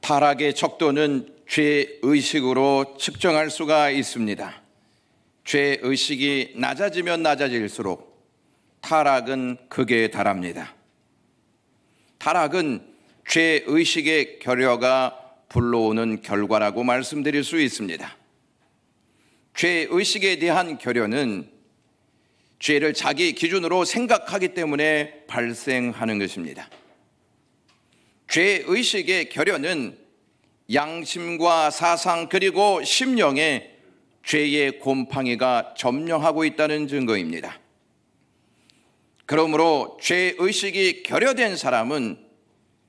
타락의 척도는 죄의식으로 측정할 수가 있습니다. 죄의식이 낮아지면 낮아질수록 타락은 극에 달합니다. 타락은 죄의식의 결여가 불러오는 결과라고 말씀드릴 수 있습니다. 죄의식에 대한 결여는 죄를 자기 기준으로 생각하기 때문에 발생하는 것입니다. 죄의식의 결여는 양심과 사상 그리고 심령에 죄의 곰팡이가 점령하고 있다는 증거입니다. 그러므로 죄의식이 결여된 사람은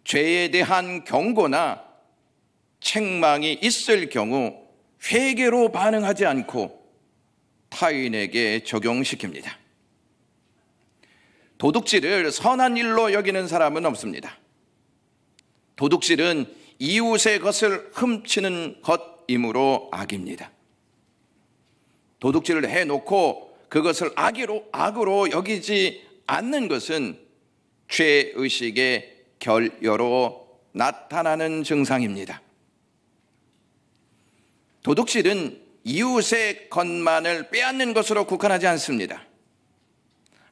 죄에 대한 경고나 책망이 있을 경우 회개로 반응하지 않고 타인에게 적용시킵니다. 도둑질을 선한 일로 여기는 사람은 없습니다. 도둑질은 이웃의 것을 훔치는 것이므로 악입니다. 도둑질을 해놓고 그것을 악으로 여기지 않는 것은 죄의식의 결여로 나타나는 증상입니다. 도둑질은 이웃의 것만을 빼앗는 것으로 국한하지 않습니다.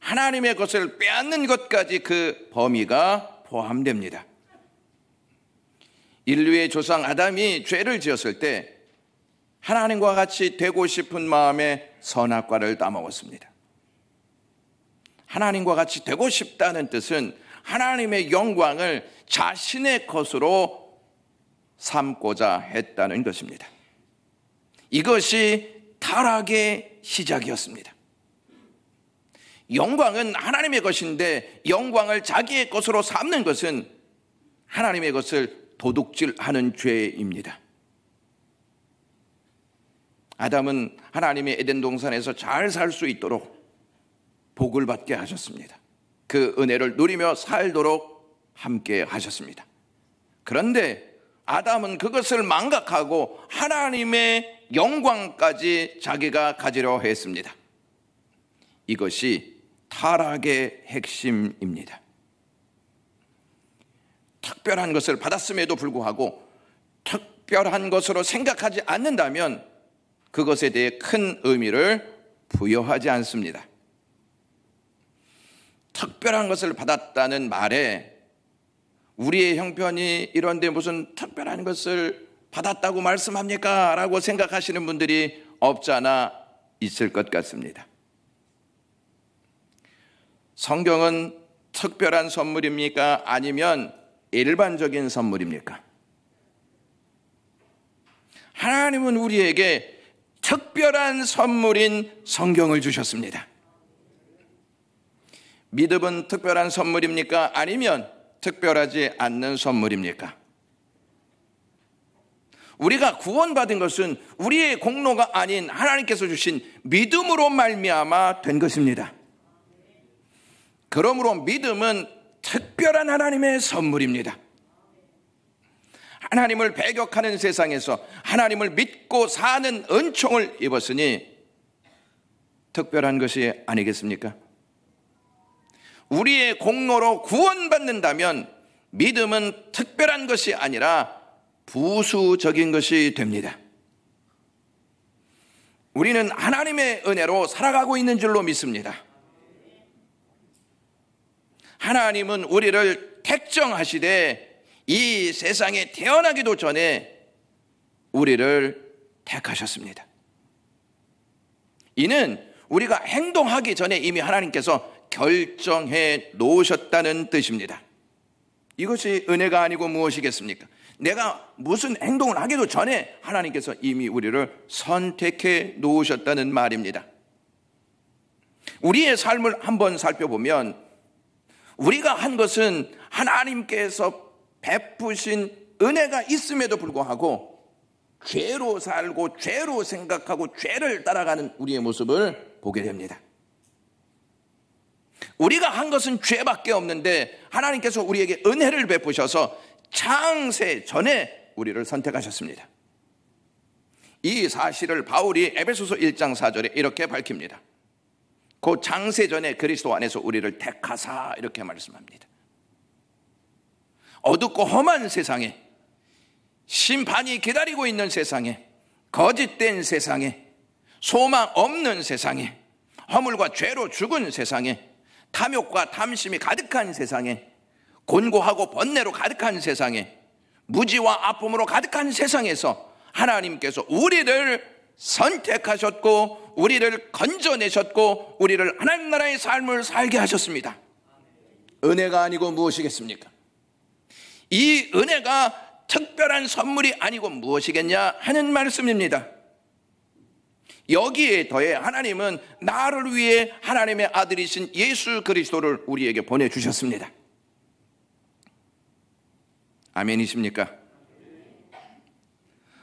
하나님의 것을 빼앗는 것까지 그 범위가 포함됩니다. 인류의 조상 아담이 죄를 지었을 때 하나님과 같이 되고 싶은 마음에 선악과를 따먹었습니다. 하나님과 같이 되고 싶다는 뜻은 하나님의 영광을 자신의 것으로 삼고자 했다는 것입니다. 이것이 타락의 시작이었습니다. 영광은 하나님의 것인데 영광을 자기의 것으로 삼는 것은 하나님의 것을 도둑질하는 죄입니다. 아담은 하나님의 에덴 동산에서 잘 살 수 있도록 복을 받게 하셨습니다. 그 은혜를 누리며 살도록 함께 하셨습니다. 그런데 아담은 그것을 망각하고 하나님의 영광까지 자기가 가지려 했습니다. 이것이 타락의 핵심입니다. 특별한 것을 받았음에도 불구하고 특별한 것으로 생각하지 않는다면 그것에 대해 큰 의미를 부여하지 않습니다. 특별한 것을 받았다는 말에 우리의 형편이 이런데 무슨 특별한 것을 받았다고 말씀합니까? 라고 생각하시는 분들이 없지 않아 있을 것 같습니다. 성경은 특별한 선물입니까? 아니면 일반적인 선물입니까? 하나님은 우리에게 특별한 선물인 성경을 주셨습니다. 믿음은 특별한 선물입니까? 아니면 특별하지 않는 선물입니까? 우리가 구원받은 것은 우리의 공로가 아닌 하나님께서 주신 믿음으로 말미암아 된 것입니다. 그러므로 믿음은 특별한 하나님의 선물입니다. 하나님을 배격하는 세상에서 하나님을 믿고 사는 은총을 입었으니 특별한 것이 아니겠습니까? 우리의 공로로 구원받는다면 믿음은 특별한 것이 아니라 부수적인 것이 됩니다. 우리는 하나님의 은혜로 살아가고 있는 줄로 믿습니다. 하나님은 우리를 택정하시되 이 세상에 태어나기도 전에 우리를 택하셨습니다. 이는 우리가 행동하기 전에 이미 하나님께서 결정해 놓으셨다는 뜻입니다. 이것이 은혜가 아니고 무엇이겠습니까? 내가 무슨 행동을 하기도 전에 하나님께서 이미 우리를 선택해 놓으셨다는 말입니다. 우리의 삶을 한번 살펴보면 우리가 한 것은 하나님께서 베푸신 은혜가 있음에도 불구하고 죄로 살고 죄로 생각하고 죄를 따라가는 우리의 모습을 보게 됩니다. 우리가 한 것은 죄밖에 없는데 하나님께서 우리에게 은혜를 베푸셔서 창세 전에 우리를 선택하셨습니다. 이 사실을 바울이 에베소서 1장 4절에 이렇게 밝힙니다. 그 창세 전에 그리스도 안에서 우리를 택하사 이렇게 말씀합니다. 어둡고 험한 세상에 심판이 기다리고 있는 세상에, 거짓된 세상에, 소망 없는 세상에, 허물과 죄로 죽은 세상에, 탐욕과 탐심이 가득한 세상에, 곤고하고 번뇌로 가득한 세상에, 무지와 아픔으로 가득한 세상에서 하나님께서 우리를 선택하셨고 우리를 건져내셨고 우리를 하나님 나라의 삶을 살게 하셨습니다. 은혜가 아니고 무엇이겠습니까? 이 은혜가 특별한 선물이 아니고 무엇이겠냐 하는 말씀입니다. 여기에 더해 하나님은 나를 위해 하나님의 아들이신 예수 그리스도를 우리에게 보내주셨습니다. 아멘이십니까?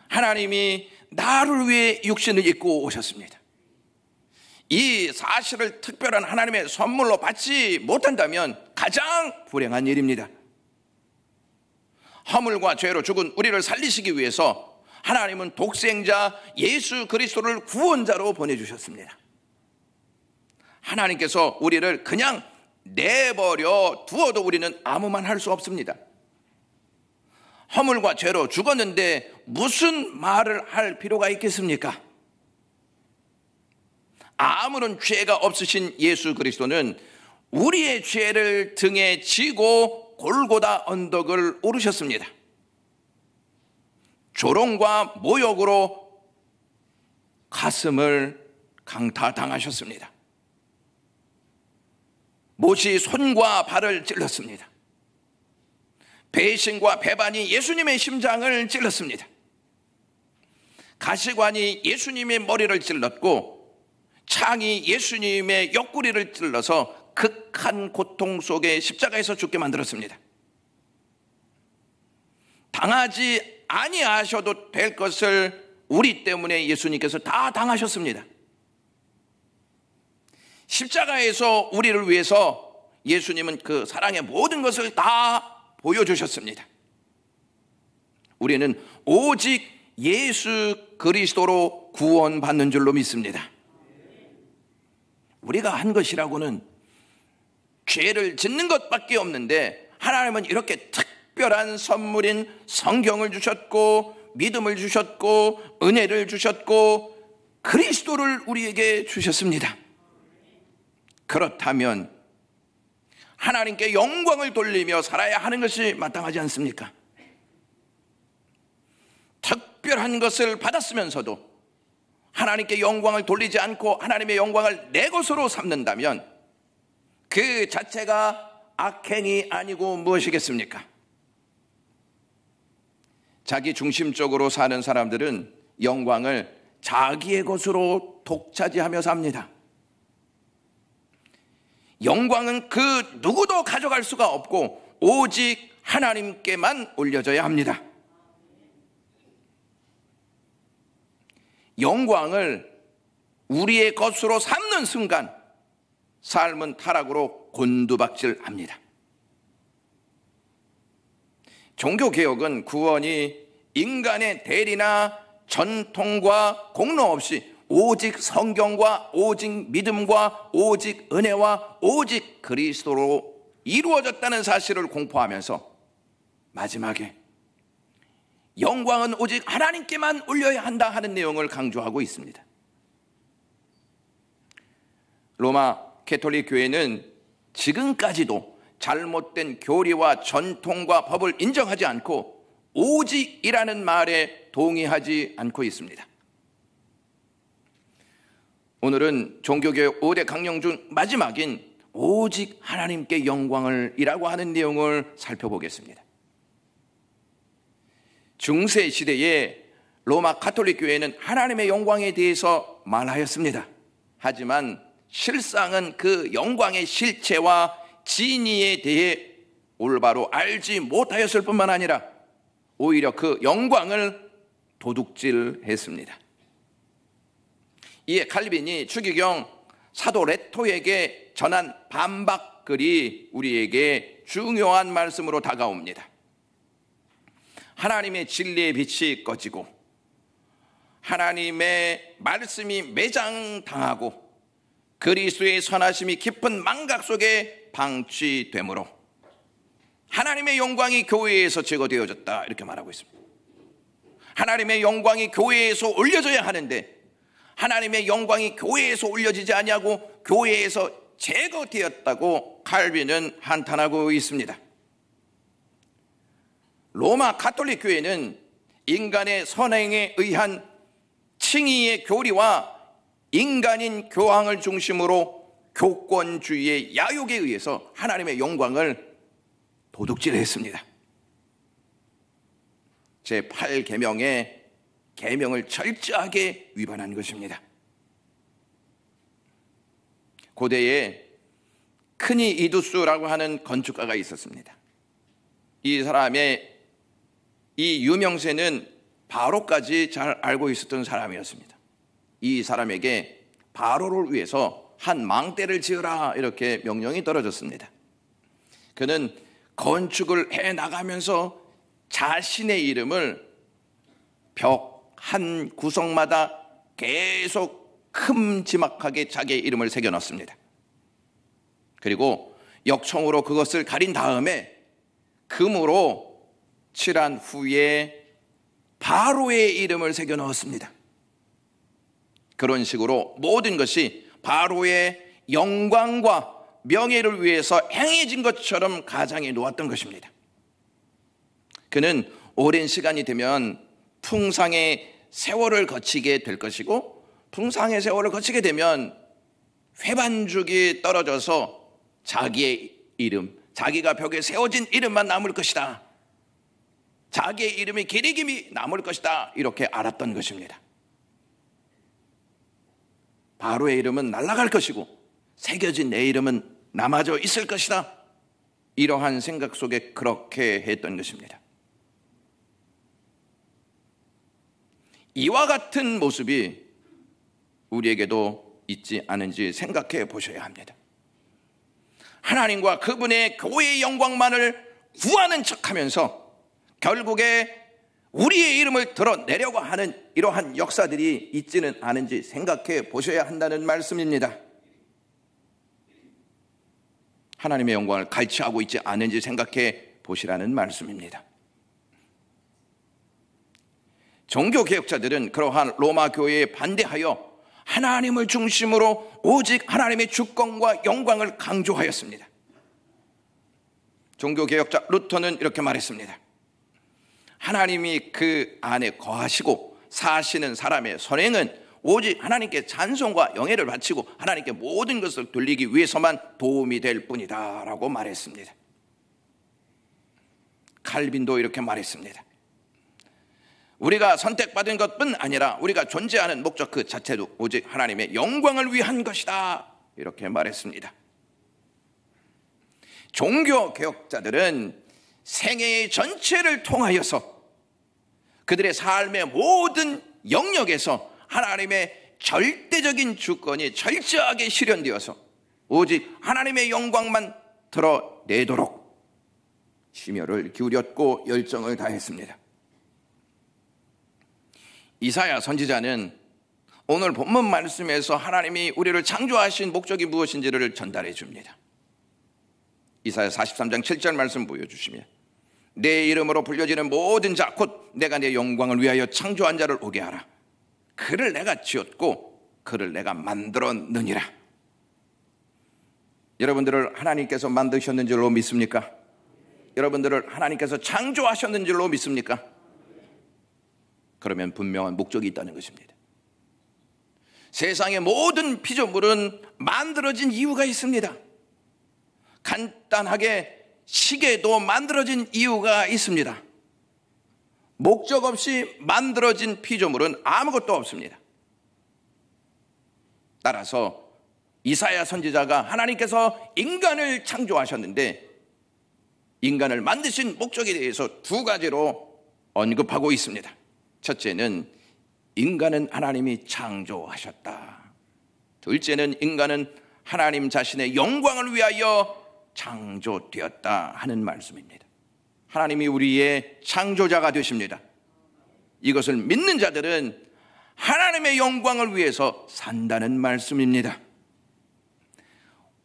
하나님이 나를 위해 육신을 입고 오셨습니다. 이 사실을 특별한 하나님의 선물로 받지 못한다면 가장 불행한 일입니다. 허물과 죄로 죽은 우리를 살리시기 위해서 하나님은 독생자 예수 그리스도를 구원자로 보내주셨습니다. 하나님께서 우리를 그냥 내버려 두어도 우리는 아무 말 할 수 없습니다. 허물과 죄로 죽었는데 무슨 말을 할 필요가 있겠습니까? 아무런 죄가 없으신 예수 그리스도는 우리의 죄를 등에 지고 골고다 언덕을 오르셨습니다. 조롱과 모욕으로 가슴을 강타당하셨습니다. 못이 손과 발을 찔렀습니다. 배신과 배반이 예수님의 심장을 찔렀습니다. 가시관이 예수님의 머리를 찔렀고 창이 예수님의 옆구리를 찔러서 극한 고통 속에 십자가에서 죽게 만들었습니다. 당하지 아니하셔도 될 것을 우리 때문에 예수님께서 다 당하셨습니다. 십자가에서 우리를 위해서 예수님은 그 사랑의 모든 것을 다 보여주셨습니다. 우리는 오직 예수 그리스도로 구원받는 줄로 믿습니다. 우리가 한 것이라고는 죄를 짓는 것밖에 없는데 하나님은 이렇게 특별한 선물인 성경을 주셨고 믿음을 주셨고 은혜를 주셨고 그리스도를 우리에게 주셨습니다. 그렇다면 하나님께 영광을 돌리며 살아야 하는 것이 마땅하지 않습니까? 특별한 것을 받았으면서도 하나님께 영광을 돌리지 않고 하나님의 영광을 내 것으로 삼는다면 그 자체가 악행이 아니고 무엇이겠습니까? 자기 중심적으로 사는 사람들은 영광을 자기의 것으로 독차지하며 삽니다. 영광은 그 누구도 가져갈 수가 없고 오직 하나님께만 올려져야 합니다. 영광을 우리의 것으로 삼는 순간 삶은 타락으로 곤두박질합니다. 종교개혁은 구원이 인간의 대리나 전통과 공로 없이 오직 성경과 오직 믿음과 오직 은혜와 오직 그리스도로 이루어졌다는 사실을 공포하면서 마지막에 영광은 오직 하나님께만 올려야 한다 하는 내용을 강조하고 있습니다. 로마 가톨릭 교회는 지금까지도 잘못된 교리와 전통과 법을 인정하지 않고 오직이라는 말에 동의하지 않고 있습니다. 오늘은 종교개혁 5대 강령 중 마지막인 오직 하나님께 영광을 이라고 하는 내용을 살펴보겠습니다. 중세 시대에 로마 가톨릭 교회는 하나님의 영광에 대해서 말하였습니다. 하지만 실상은 그 영광의 실체와 진위에 대해 올바로 알지 못하였을 뿐만 아니라 오히려 그 영광을 도둑질했습니다. 이에 칼빈이 추기경 사도 레토에게 전한 반박글이 우리에게 중요한 말씀으로 다가옵니다. 하나님의 진리의 빛이 꺼지고 하나님의 말씀이 매장당하고 그리스도의 선하심이 깊은 망각 속에 방치되므로 하나님의 영광이 교회에서 제거되어졌다 이렇게 말하고 있습니다. 하나님의 영광이 교회에서 올려져야 하는데 하나님의 영광이 교회에서 올려지지 아니하고 교회에서 제거되었다고 칼빈은 한탄하고 있습니다. 로마 가톨릭 교회는 인간의 선행에 의한 칭의의 교리와 인간인 교황을 중심으로 교권주의의 야욕에 의해서 하나님의 영광을 도둑질했습니다. 제8계명의 계명을 철저하게 위반한 것입니다. 고대에 크니 이두스라고 하는 건축가가 있었습니다. 이 사람의 이 유명세는 바로까지 잘 알고 있었던 사람이었습니다. 이 사람에게 바로를 위해서 한 망대를 지으라 이렇게 명령이 떨어졌습니다. 그는 건축을 해나가면서 자신의 이름을 벽 한 구석마다 계속 큼지막하게 자기의 이름을 새겨넣습니다. 그리고 역청으로 그것을 가린 다음에 금으로 칠한 후에 바로의 이름을 새겨 넣었습니다. 그런 식으로 모든 것이 바로의 영광과 명예를 위해서 행해진 것처럼 가장해 놓았던 것입니다. 그는 오랜 시간이 되면 풍상의 세월을 거치게 될 것이고 풍상의 세월을 거치게 되면 회반죽이 떨어져서 자기의 이름, 자기가 벽에 세워진 이름만 남을 것이다. 자기의 이름이 기리김이 남을 것이다. 이렇게 알았던 것입니다. 바로의 이름은 날아갈 것이고 새겨진 내 이름은 남아져 있을 것이다. 이러한 생각 속에 그렇게 했던 것입니다. 이와 같은 모습이 우리에게도 있지 않은지 생각해 보셔야 합니다. 하나님과 그분의 교회의 영광만을 구하는 척하면서 결국에 우리의 이름을 드러내려고 하는 이러한 역사들이 있지는 않은지 생각해 보셔야 한다는 말씀입니다. 하나님의 영광을 갈취하고 있지 않은지 생각해 보시라는 말씀입니다. 종교개혁자들은 그러한 로마 교회에 반대하여 하나님을 중심으로 오직 하나님의 주권과 영광을 강조하였습니다. 종교개혁자 루터는 이렇게 말했습니다. 하나님이 그 안에 거하시고 사시는 사람의 선행은 오직 하나님께 찬송과 영예를 바치고 하나님께 모든 것을 돌리기 위해서만 도움이 될 뿐이다 라고 말했습니다. 칼빈도 이렇게 말했습니다. 우리가 선택받은 것뿐 아니라 우리가 존재하는 목적 그 자체도 오직 하나님의 영광을 위한 것이다 이렇게 말했습니다. 종교개혁자들은 생애의 전체를 통하여서 그들의 삶의 모든 영역에서 하나님의 절대적인 주권이 철저하게 실현되어서 오직 하나님의 영광만 드러내도록 심혈을 기울였고 열정을 다했습니다. 이사야 선지자는 오늘 본문 말씀에서 하나님이 우리를 창조하신 목적이 무엇인지를 전달해 줍니다. 이사야 43장 7절 말씀 보여주시면 내 이름으로 불려지는 모든 자 곧 내가 내 영광을 위하여 창조한 자를 오게 하라. 그를 내가 지었고 그를 내가 만들었느니라. 여러분들을 하나님께서 만드셨는 줄로 믿습니까? 여러분들을 하나님께서 창조하셨는 줄로 믿습니까? 그러면 분명한 목적이 있다는 것입니다. 세상의 모든 피조물은 만들어진 이유가 있습니다. 간단하게 시계도 만들어진 이유가 있습니다. 목적 없이 만들어진 피조물은 아무것도 없습니다. 따라서 이사야 선지자가 하나님께서 인간을 창조하셨는데 인간을 만드신 목적에 대해서 두 가지로 언급하고 있습니다. 첫째는 인간은 하나님이 창조하셨다. 둘째는 인간은 하나님 자신의 영광을 위하여 창조되었다 하는 말씀입니다. 하나님이 우리의 창조자가 되십니다. 이것을 믿는 자들은 하나님의 영광을 위해서 산다는 말씀입니다.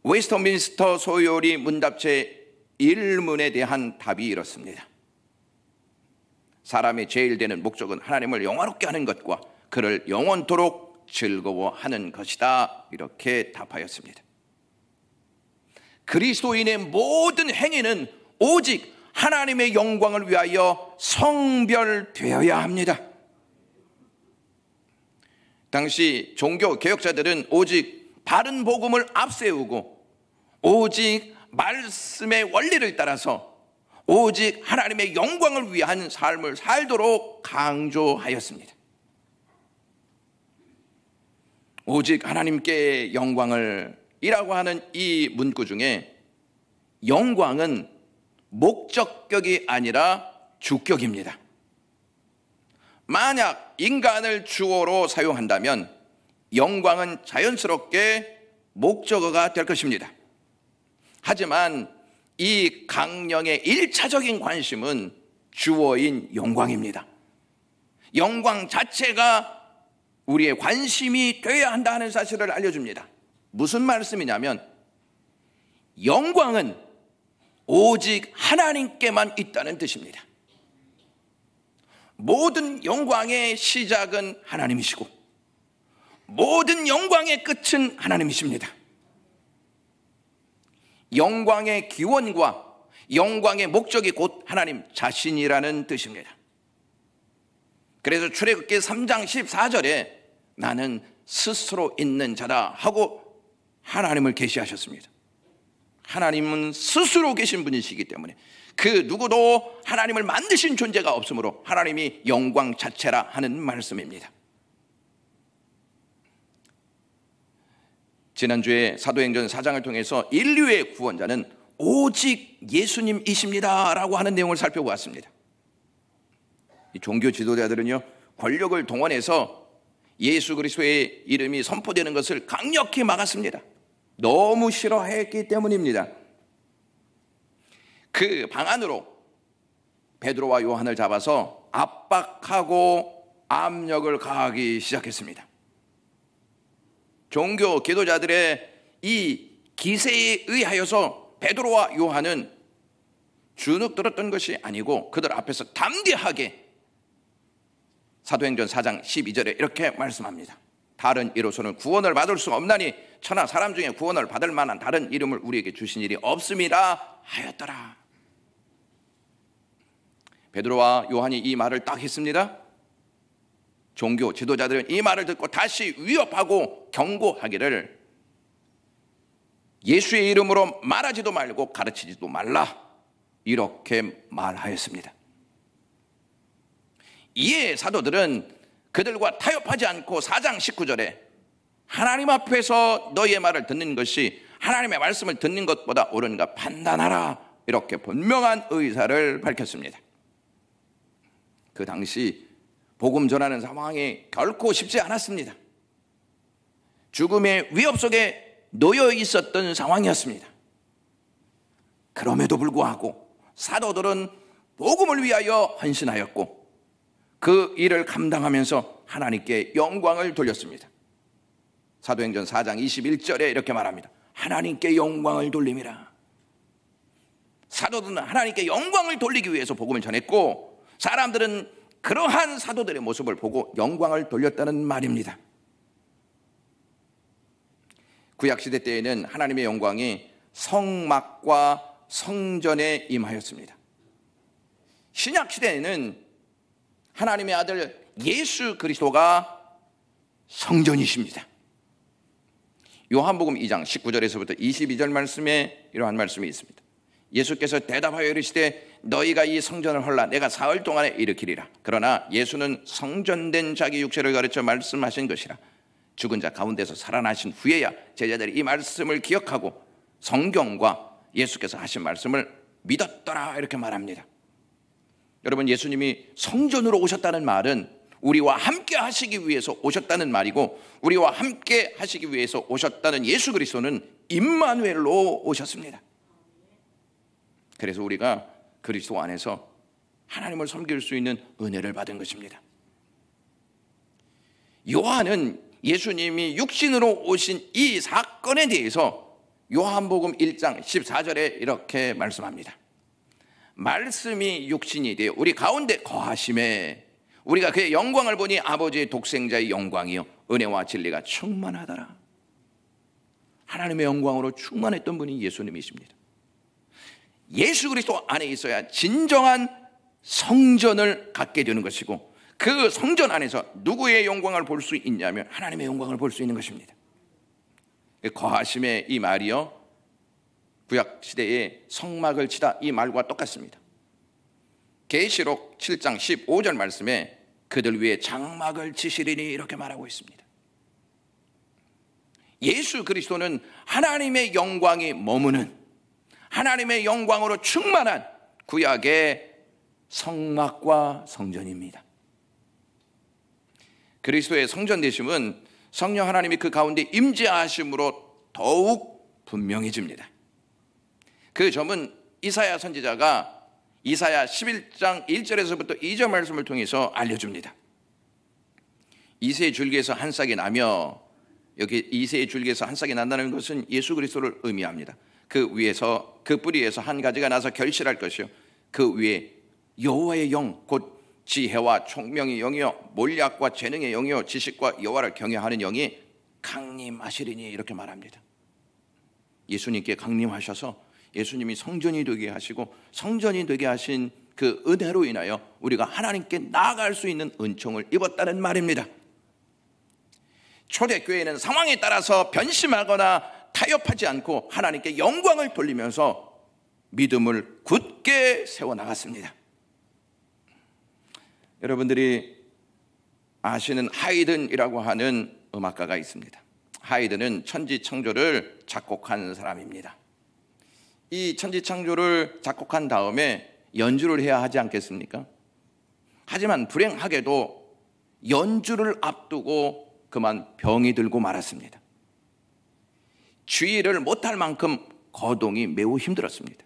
웨스터민스터 소요리 문답체 1문에 대한 답이 이렇습니다. 사람의 제일 되는 목적은 하나님을 영화롭게 하는 것과 그를 영원토록 즐거워하는 것이다. 이렇게 답하였습니다. 그리스도인의 모든 행위는 오직 하나님의 영광을 위하여 성별되어야 합니다. 당시 종교 개혁자들은 오직 바른 복음을 앞세우고 오직 말씀의 원리를 따라서 오직 하나님의 영광을 위한 삶을 살도록 강조하였습니다. 오직 하나님께 영광을 이라고 하는 이 문구 중에 영광은 목적격이 아니라 주격입니다. 만약 인간을 주어로 사용한다면 영광은 자연스럽게 목적어가 될 것입니다. 하지만 이 강령의 1차적인 관심은 주어인 영광입니다. 영광 자체가 우리의 관심이 되어야 한다는 사실을 알려줍니다. 무슨 말씀이냐면 영광은 오직 하나님께만 있다는 뜻입니다. 모든 영광의 시작은 하나님이시고 모든 영광의 끝은 하나님이십니다. 영광의 기원과 영광의 목적이 곧 하나님 자신이라는 뜻입니다. 그래서 출애굽기 3장 14절에 나는 스스로 있는 자다 하고 하나님을 계시하셨습니다. 하나님은 스스로 계신 분이시기 때문에 그 누구도 하나님을 만드신 존재가 없으므로 하나님이 영광 자체라 하는 말씀입니다. 지난주에 사도행전 4장을 통해서 인류의 구원자는 오직 예수님이십니다 라고 하는 내용을 살펴보았습니다. 이 종교 지도자들은요, 권력을 동원해서 예수 그리스도의 이름이 선포되는 것을 강력히 막았습니다. 너무 싫어했기 때문입니다. 그 방안으로 베드로와 요한을 잡아서 압박하고 압력을 가하기 시작했습니다. 종교 지도자들의 이 기세에 의하여서 베드로와 요한은 주눅 들었던 것이 아니고 그들 앞에서 담대하게 사도행전 4장 12절에 이렇게 말씀합니다. 다른 이로서는 구원을 받을 수 없나니 천하 사람 중에 구원을 받을 만한 다른 이름을 우리에게 주신 일이 없음이라 하였더라. 베드로와 요한이 이 말을 딱 했습니다. 종교 지도자들은 이 말을 듣고 다시 위협하고 경고하기를 예수의 이름으로 말하지도 말고 가르치지도 말라 이렇게 말하였습니다. 이에 사도들은 그들과 타협하지 않고 4장 19절에 하나님 앞에서 너희의 말을 듣는 것이 하나님의 말씀을 듣는 것보다 옳은가 판단하라 이렇게 분명한 의사를 밝혔습니다. 그 당시 복음 전하는 상황이 결코 쉽지 않았습니다. 죽음의 위협 속에 놓여 있었던 상황이었습니다. 그럼에도 불구하고 사도들은 복음을 위하여 헌신하였고 그 일을 감당하면서 하나님께 영광을 돌렸습니다. 사도행전 4장 21절에 이렇게 말합니다. 하나님께 영광을 돌림이라. 사도들은 하나님께 영광을 돌리기 위해서 복음을 전했고 사람들은 그러한 사도들의 모습을 보고 영광을 돌렸다는 말입니다. 구약시대 때에는 하나님의 영광이 성막과 성전에 임하였습니다. 신약시대에는 하나님의 아들 예수 그리스도가 성전이십니다. 요한복음 2장 19절에서부터 22절 말씀에 이러한 말씀이 있습니다. 예수께서 대답하여 이르시되 너희가 이 성전을 헐라 내가 사흘 동안에 일으키리라. 그러나 예수는 성전된 자기 육체를 가르쳐 말씀하신 것이라. 죽은 자 가운데서 살아나신 후에야 제자들이 이 말씀을 기억하고 성경과 예수께서 하신 말씀을 믿었더라 이렇게 말합니다. 여러분, 예수님이 성전으로 오셨다는 말은 우리와 함께 하시기 위해서 오셨다는 말이고 우리와 함께 하시기 위해서 오셨다는 예수 그리스도는 임마누엘로 오셨습니다. 그래서 우리가 그리스도 안에서 하나님을 섬길 수 있는 은혜를 받은 것입니다. 요한은 예수님이 육신으로 오신 이 사건에 대해서 요한복음 1장 14절에 이렇게 말씀합니다. 말씀이 육신이 되어 우리 가운데 거하심에 우리가 그의 영광을 보니 아버지의 독생자의 영광이요 은혜와 진리가 충만하더라. 하나님의 영광으로 충만했던 분이 예수님이십니다. 예수 그리스도 안에 있어야 진정한 성전을 갖게 되는 것이고, 그 성전 안에서 누구의 영광을 볼 수 있냐면 하나님의 영광을 볼 수 있는 것입니다. 거하심의 이 말이요, 구약시대에 성막을 치다 이 말과 똑같습니다. 계시록 7장 15절 말씀에 그들 위에 장막을 치시리니 이렇게 말하고 있습니다. 예수 그리스도는 하나님의 영광이 머무는, 하나님의 영광으로 충만한 구약의 성막과 성전입니다. 그리스도의 성전 되심은 성령 하나님이 그 가운데 임재하심으로 더욱 분명해집니다. 그 점은 이사야 선지자가 이사야 11장 1절에서부터 2절 말씀을 통해서 알려줍니다. 이새의 줄기에서 한 싹이 나며, 여기 이새의 줄기에서 한 싹이 난다는 것은 예수 그리스도를 의미합니다. 그 위에서, 그 뿌리에서 한 가지가 나서 결실할 것이요 그 위에 여호와의 영 곧 지혜와 총명의 영이요 몰약과 재능의 영이요 지식과 여호와를 경외하는 영이 강림하시리니 이렇게 말합니다. 예수님께 강림하셔서 예수님이 성전이 되게 하시고 성전이 되게 하신 그 은혜로 인하여 우리가 하나님께 나아갈 수 있는 은총을 입었다는 말입니다. 초대교회는 상황에 따라서 변심하거나 타협하지 않고 하나님께 영광을 돌리면서 믿음을 굳게 세워나갔습니다. 여러분들이 아시는 하이든이라고 하는 음악가가 있습니다. 하이든은 천지창조를 작곡한 사람입니다. 이 천지창조를 작곡한 다음에 연주를 해야 하지 않겠습니까? 하지만 불행하게도 연주를 앞두고 그만 병이 들고 말았습니다. 주의를 못할 만큼 거동이 매우 힘들었습니다.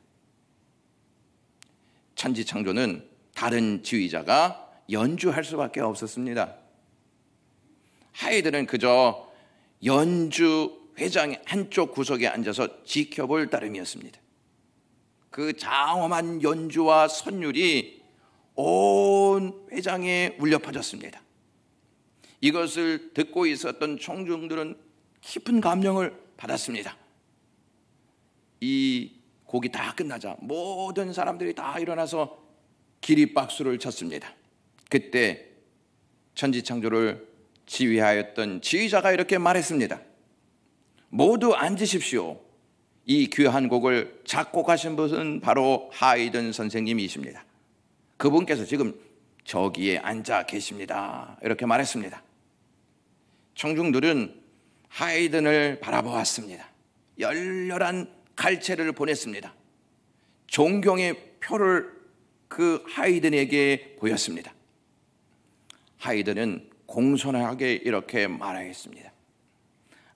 천지창조는 다른 지휘자가 연주할 수밖에 없었습니다. 하이든은 그저 연주 회장의 한쪽 구석에 앉아서 지켜볼 따름이었습니다. 그 장엄한 연주와 선율이 온 회장에 울려 퍼졌습니다. 이것을 듣고 있었던 청중들은 깊은 감명을 받았습니다. 이 곡이 다 끝나자 모든 사람들이 다 일어나서 기립박수를 쳤습니다. 그때 천지창조를 지휘하였던 지휘자가 이렇게 말했습니다. 모두 앉으십시오. 이 귀한 곡을 작곡하신 분은 바로 하이든 선생님이십니다. 그분께서 지금 저기에 앉아 계십니다. 이렇게 말했습니다. 청중들은 하이든을 바라보았습니다. 열렬한 갈채를 보냈습니다. 존경의 표를 그 하이든에게 보였습니다. 하이든은 공손하게 이렇게 말하였습니다.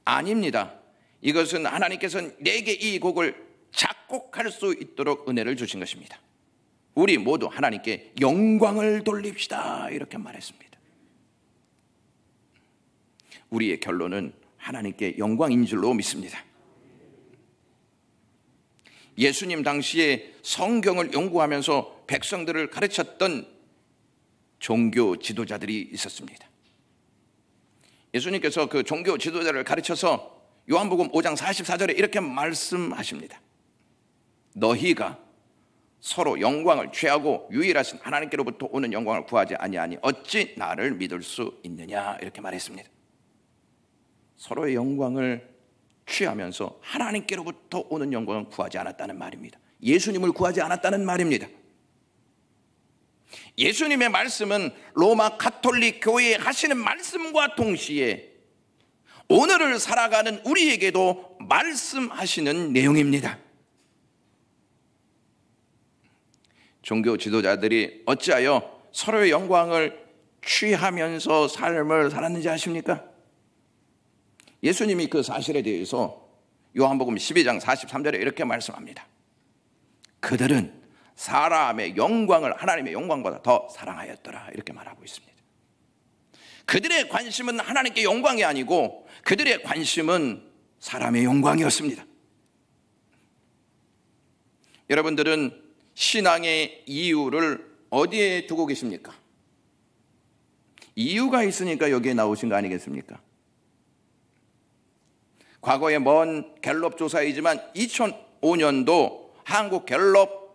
아닙니다. 이것은 하나님께서는 내게 이 곡을 작곡할 수 있도록 은혜를 주신 것입니다. 우리 모두 하나님께 영광을 돌립시다. 이렇게 말했습니다. 우리의 결론은 하나님께 영광인 줄로 믿습니다. 예수님 당시에 성경을 연구하면서 백성들을 가르쳤던 종교 지도자들이 있었습니다. 예수님께서 그 종교 지도자를 가르쳐서 요한복음 5장 44절에 이렇게 말씀하십니다. 너희가 서로 영광을 취하고 유일하신 하나님께로부터 오는 영광을 구하지 아니하니 어찌 나를 믿을 수 있느냐 이렇게 말했습니다. 서로의 영광을 취하면서 하나님께로부터 오는 영광을 구하지 않았다는 말입니다. 예수님을 구하지 않았다는 말입니다. 예수님의 말씀은 로마 가톨릭 교회에 하시는 말씀과 동시에 오늘을 살아가는 우리에게도 말씀하시는 내용입니다. 종교 지도자들이 어찌하여 서로의 영광을 취하면서 삶을 살았는지 아십니까? 예수님이 그 사실에 대해서 요한복음 12장 43절에 이렇게 말씀합니다. 그들은 사람의 영광을 하나님의 영광보다 더 사랑하였더라 이렇게 말하고 있습니다. 그들의 관심은 하나님께 영광이 아니고 그들의 관심은 사람의 영광이었습니다. 여러분들은 신앙의 이유를 어디에 두고 계십니까? 이유가 있으니까 여기에 나오신 거 아니겠습니까? 과거의 먼 갤럽 조사이지만 2005년도 한국 갤럽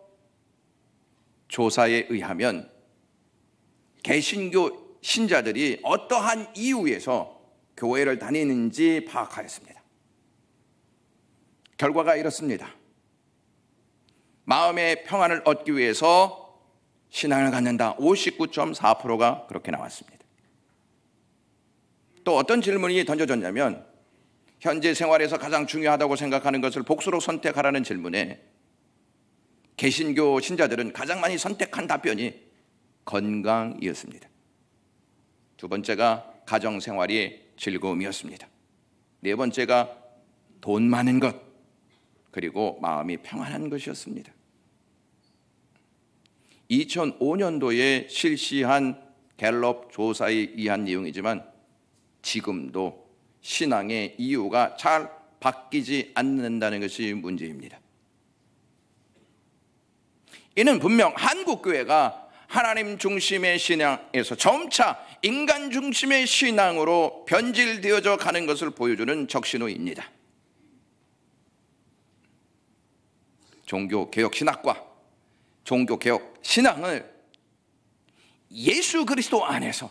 조사에 의하면 개신교 신자들이 어떠한 이유에서 교회를 다니는지 파악하였습니다. 결과가 이렇습니다. 마음의 평안을 얻기 위해서 신앙을 갖는다. 59.4%가 그렇게 나왔습니다. 또 어떤 질문이 던져졌냐면 현재 생활에서 가장 중요하다고 생각하는 것을 복수로 선택하라는 질문에 개신교 신자들은 가장 많이 선택한 답변이 건강이었습니다. 두 번째가 가정생활이 즐거움이었습니다. 네 번째가 돈 많은 것, 그리고 마음이 평안한 것이었습니다. 2005년도에 실시한 갤럽 조사에 의한 내용이지만 지금도 신앙의 이유가 잘 바뀌지 않는다는 것이 문제입니다. 이는 분명 한국교회가 하나님 중심의 신앙에서 점차 인간 중심의 신앙으로 변질되어져 가는 것을 보여주는 적신호입니다. 종교개혁신학과 종교개혁신앙을 예수 그리스도 안에서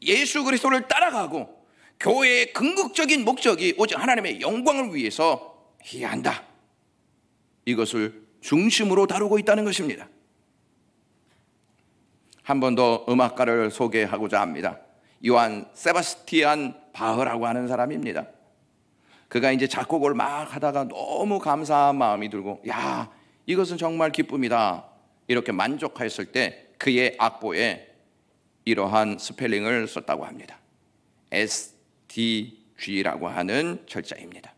예수 그리스도를 따라가고 교회의 궁극적인 목적이 오직 하나님의 영광을 위해서 해야 한다. 이것을 중심으로 다루고 있다는 것입니다. 한 번 더 음악가를 소개하고자 합니다. 요한 세바스티안 바흐라고 하는 사람입니다. 그가 이제 작곡을 막 하다가 너무 감사한 마음이 들고, 야, 이것은 정말 기쁨이다, 이렇게 만족하였을 때 그의 악보에 이러한 스펠링을 썼다고 합니다. SDG라고 하는 철자입니다.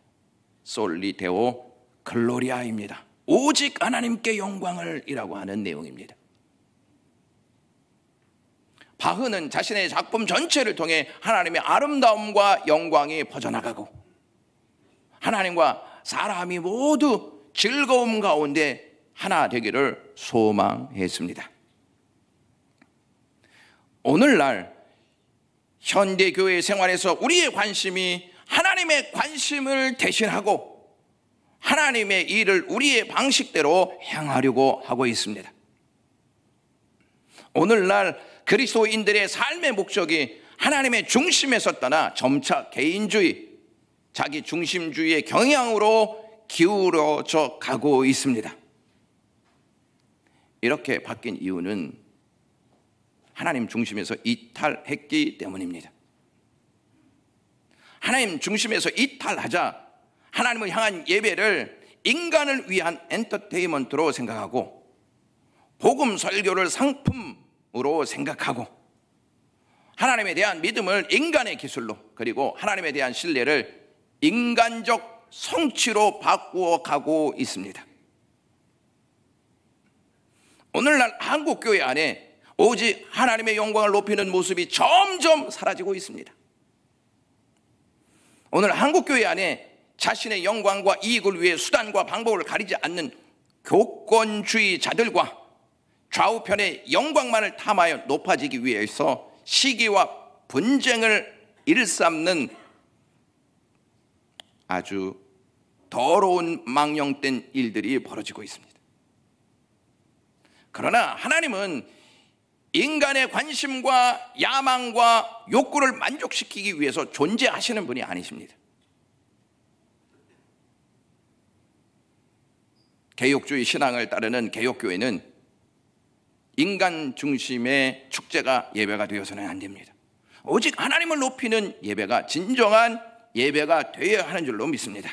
솔리 데오 글로리아입니다. 오직 하나님께 영광을 이라고 하는 내용입니다. 바흐는 자신의 작품 전체를 통해 하나님의 아름다움과 영광이 퍼져나가고 하나님과 사람이 모두 즐거움 가운데 하나 되기를 소망했습니다. 오늘날 현대교회 생활에서 우리의 관심이 하나님의 관심을 대신하고 하나님의 일을 우리의 방식대로 행하려고 하고 있습니다. 오늘날 그리스도인들의 삶의 목적이 하나님의 중심에서 떠나 점차 개인주의, 자기 중심주의의 경향으로 기울어져 가고 있습니다. 이렇게 바뀐 이유는 하나님 중심에서 이탈했기 때문입니다. 하나님 중심에서 이탈하자 하나님을 향한 예배를 인간을 위한 엔터테인먼트로 생각하고 복음 설교를 상품으로 생각하고 하나님에 대한 믿음을 인간의 기술로, 그리고 하나님에 대한 신뢰를 인간적 성취로 바꾸어 가고 있습니다. 오늘날 한국교회 안에 오직 하나님의 영광을 높이는 모습이 점점 사라지고 있습니다. 오늘 한국교회 안에 자신의 영광과 이익을 위해 수단과 방법을 가리지 않는 교권주의자들과 좌우편의 영광만을 탐하여 높아지기 위해서 시기와 분쟁을 일삼는 아주 더러운 망령된 일들이 벌어지고 있습니다. 그러나 하나님은 인간의 관심과 야망과 욕구를 만족시키기 위해서 존재하시는 분이 아니십니다. 개혁주의 신앙을 따르는 개혁교회는 인간 중심의 축제가 예배가 되어서는 안 됩니다. 오직 하나님을 높이는 예배가 진정한 예배가 되어야 하는 줄로 믿습니다.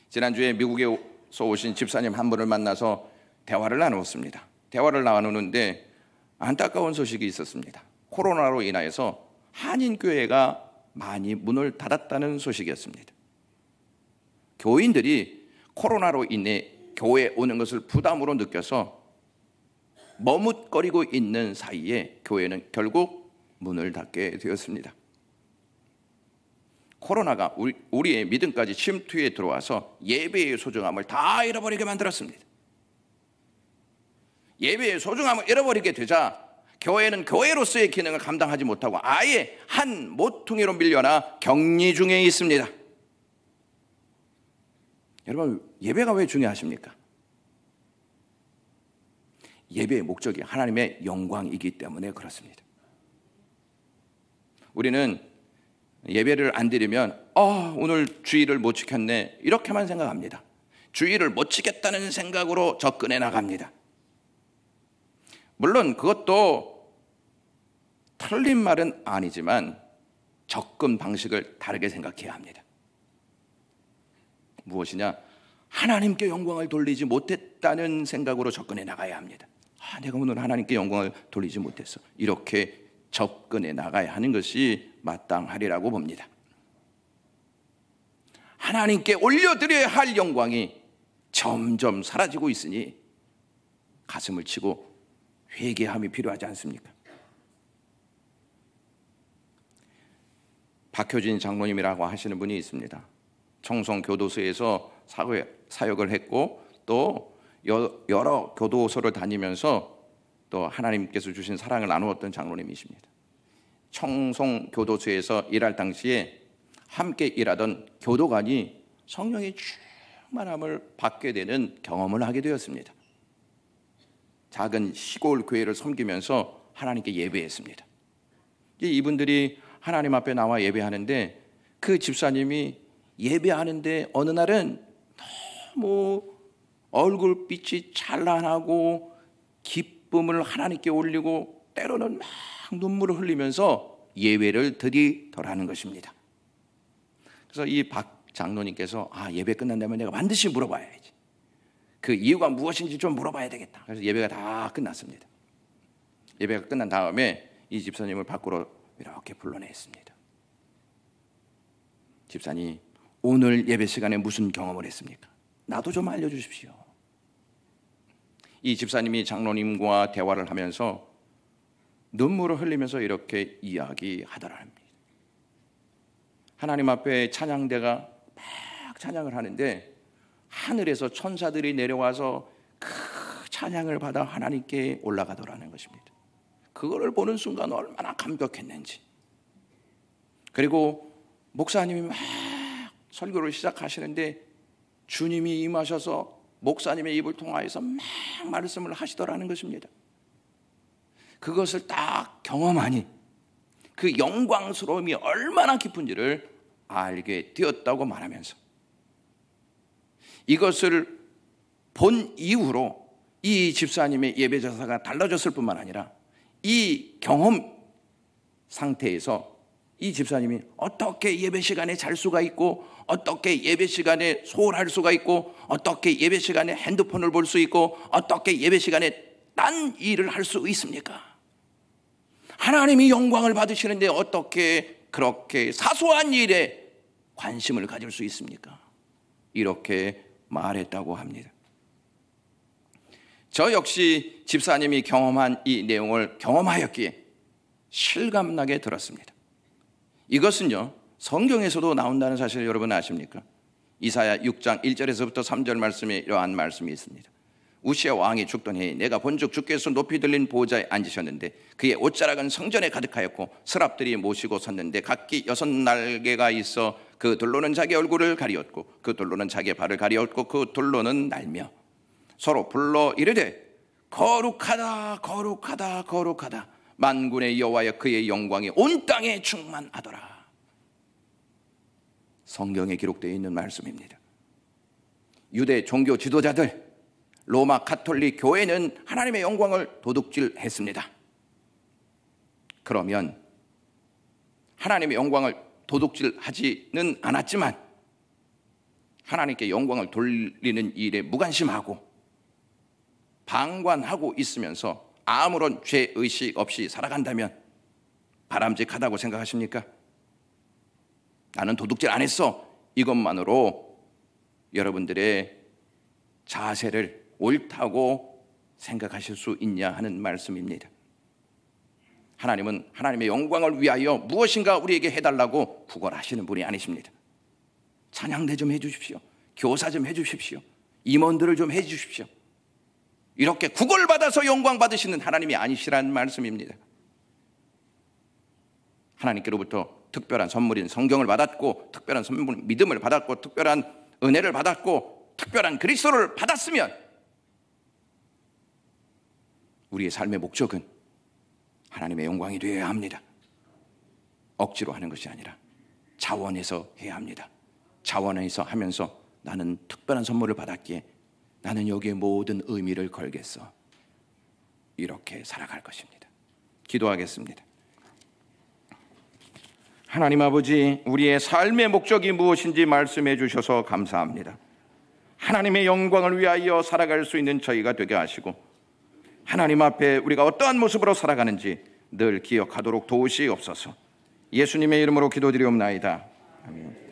지난주에 미국에서 오신 집사님 한 분을 만나서 대화를 나누었습니다. 대화를 나누는데 안타까운 소식이 있었습니다. 코로나로 인하여서 한인교회가 많이 문을 닫았다는 소식이었습니다. 교인들이 코로나로 인해 교회에 오는 것을 부담으로 느껴서 머뭇거리고 있는 사이에 교회는 결국 문을 닫게 되었습니다. 코로나가 우리의 믿음까지 침투해 들어와서 예배의 소중함을 다 잃어버리게 만들었습니다. 예배의 소중함을 잃어버리게 되자 교회는 교회로서의 기능을 감당하지 못하고 아예 한 모퉁이로 밀려나 격리 중에 있습니다. 여러분, 예배가 왜 중요하십니까? 예배의 목적이 하나님의 영광이기 때문에 그렇습니다. 우리는 예배를 안 드리면 오늘 주일을 못 지켰네 이렇게만 생각합니다. 주일을 못 지켰다는 생각으로 접근해 나갑니다. 물론 그것도 틀린 말은 아니지만 접근 방식을 다르게 생각해야 합니다. 무엇이냐? 하나님께 영광을 돌리지 못했다는 생각으로 접근해 나가야 합니다. 내가 오늘 하나님께 영광을 돌리지 못했어. 이렇게 접근해 나가야 하는 것이 마땅하리라고 봅니다. 하나님께 올려드려야 할 영광이 점점 사라지고 있으니 가슴을 치고 회개함이 필요하지 않습니까? 박효진 장로님이라고 하시는 분이 있습니다. 청송교도소에서 사역을 했고 또 여러 교도소를 다니면서 또 하나님께서 주신 사랑을 나누었던 장로님이십니다. 청송교도소에서 일할 당시에 함께 일하던 교도관이 성령의 충만함을 받게 되는 경험을 하게 되었습니다. 작은 시골 교회를 섬기면서 하나님께 예배했습니다. 이분들이 하나님 앞에 나와 예배하는데 그 집사님이 예배하는데 어느 날은 너무 얼굴빛이 찬란하고 기쁨을 하나님께 올리고 때로는 막 눈물을 흘리면서 예배를 드리더라는 것입니다. 그래서 이 박 장로님께서 예배 끝난다면 내가 반드시 물어봐야지. 그 이유가 무엇인지 좀 물어봐야 되겠다. 그래서 예배가 다 끝났습니다. 예배가 끝난 다음에 이 집사님을 밖으로 이렇게 불러냈습니다. 집사님, 오늘 예배 시간에 무슨 경험을 했습니까? 나도 좀 알려주십시오. 이 집사님이 장로님과 대화를 하면서 눈물을 흘리면서 이렇게 이야기하더랍니다. 하나님 앞에 찬양대가 막 찬양을 하는데 하늘에서 천사들이 내려와서 그 찬양을 받아 하나님께 올라가더라는 것입니다. 그거를 보는 순간 얼마나 감격했는지. 그리고 목사님이 막 설교를 시작하시는데 주님이 임하셔서 목사님의 입을 통하여서 막 말씀을 하시더라는 것입니다. 그것을 딱 경험하니 그 영광스러움이 얼마나 깊은지를 알게 되었다고 말하면서 이것을 본 이후로 이 집사님의 예배 자세가 달라졌을 뿐만 아니라 이 경험 상태에서 이 집사님이 어떻게 예배 시간에 잘 수가 있고 어떻게 예배 시간에 소홀할 수가 있고 어떻게 예배 시간에 핸드폰을 볼 수 있고 어떻게 예배 시간에 딴 일을 할 수 있습니까? 하나님이 영광을 받으시는데 어떻게 그렇게 사소한 일에 관심을 가질 수 있습니까? 이렇게 말했다고 합니다. 저 역시 집사님이 경험한 이 내용을 경험하였기에 실감나게 들었습니다. 이것은요, 성경에서도 나온다는 사실을 여러분 아십니까? 이사야 6장 1절에서부터 3절 말씀에 이러한 말씀이 있습니다. 우시아 왕이 죽던 해에 내가 본즉 주께서 높이 들린 보좌에 앉으셨는데 그의 옷자락은 성전에 가득하였고 서랍들이 모시고 섰는데 각기 6날개가 있어 그 둘로는 자기 얼굴을 가리었고 그 둘로는 자기 발을 가리었고 그 둘로는 날며 서로 불러 이르되 거룩하다 거룩하다 거룩하다 만군의 여호와여 그의 영광이 온 땅에 충만하더라. 성경에 기록되어 있는 말씀입니다. 유대 종교 지도자들 로마 가톨릭 교회는 하나님의 영광을 도둑질했습니다. 그러면 하나님의 영광을 도둑질하지는 않았지만 하나님께 영광을 돌리는 일에 무관심하고 방관하고 있으면서 아무런 죄의식 없이 살아간다면 바람직하다고 생각하십니까? 나는 도둑질 안 했어. 이것만으로 여러분들의 자세를 옳다고 생각하실 수 있냐 하는 말씀입니다. 하나님은 하나님의 영광을 위하여 무엇인가 우리에게 해달라고 구걸하시는 분이 아니십니다. 찬양대 좀 해주십시오. 교사 좀 해주십시오. 임원들을 좀 해주십시오. 이렇게 구걸받아서 영광 받으시는 하나님이 아니시라는 말씀입니다. 하나님께로부터 특별한 선물인 성경을 받았고, 특별한 선물 믿음을 받았고, 특별한 은혜를 받았고, 특별한 그리스도를 받았으면 우리의 삶의 목적은 하나님의 영광이 되어야 합니다. 억지로 하는 것이 아니라 자원해서 해야 합니다. 자원해서 하면서 나는 특별한 선물을 받았기에 나는 여기에 모든 의미를 걸겠어. 이렇게 살아갈 것입니다. 기도하겠습니다. 하나님 아버지, 우리의 삶의 목적이 무엇인지 말씀해 주셔서 감사합니다. 하나님의 영광을 위하여 살아갈 수 있는 저희가 되게 하시고, 하나님 앞에 우리가 어떠한 모습으로 살아가는지 늘 기억하도록 도우시옵소서. 예수님의 이름으로 기도드리옵나이다. 아멘.